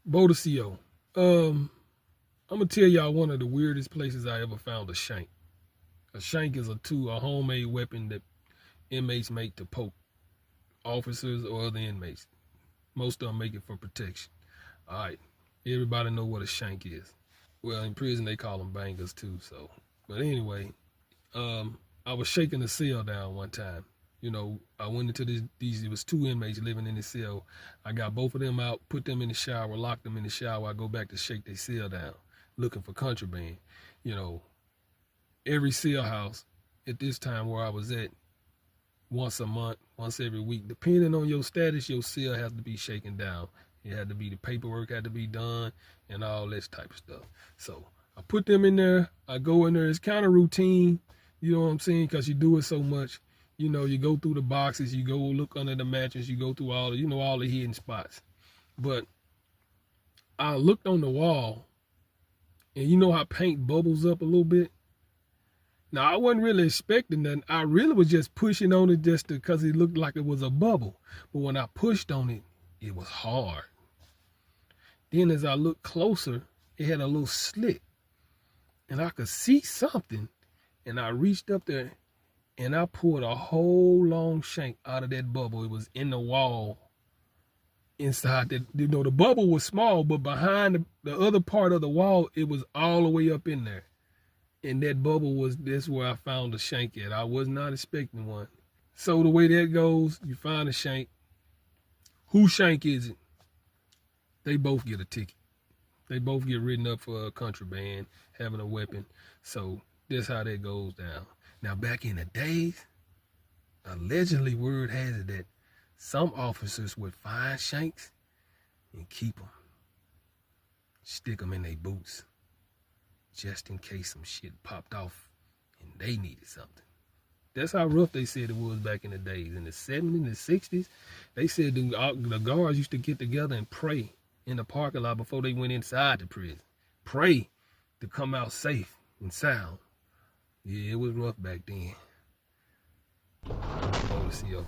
Bodacio. I'm gonna tell y'all one of the weirdest places I ever found a shank. A shank is a homemade weapon that inmates make to poke officers or other inmates. Most of them make it for protection. All right, everybody know what a shank is. Well, in prison they call them bangers too. So, but anyway, I was shaking a cell down one time. You know, I went into these. It was two inmates living in the cell. I got both of them out, put them in the shower, locked them in the shower. I go back to shake their cell down, looking for contraband. You know, every cell house at this time where I was at, once a month, once every week, depending on your status, your cell has to be shaken down. It had to be, the paperwork had to be done and all this type of stuff. So I put them in there. I go in there. It's kind of routine, you know what I'm saying? Because you do it so much. You know, you go through the boxes, you go look under the mattress, you go through all the, all the hidden spots. But I looked on the wall, and you know how paint bubbles up a little bit? Now, I wasn't really expecting that. I really was just pushing on it just because it looked like it was a bubble. But when I pushed on it, it was hard. Then as I looked closer, it had a little slit. And I could see something. And I reached up there, and I pulled a whole long shank out of that bubble. It was in the wall. Inside that, the bubble was small, but behind the other part of the wall, it was all the way up in there. And that bubble that's where I found the shank at. I was not expecting one. So the way that goes, you find a shank. Whose shank is it? They both get a ticket. They both get written up for contraband, having a weapon. So that's how that goes down. Now, back in the days, allegedly word has it that some officers would find shanks and keep them. Stick them in their boots, just in case some shit popped off and they needed something. That's how rough they said it was back in the days. In the 70s and the 60s, they said the guards used to get together and pray in the parking lot before they went inside the prison. Pray to come out safe and sound. Yeah, it was rough back then. Oh, see you.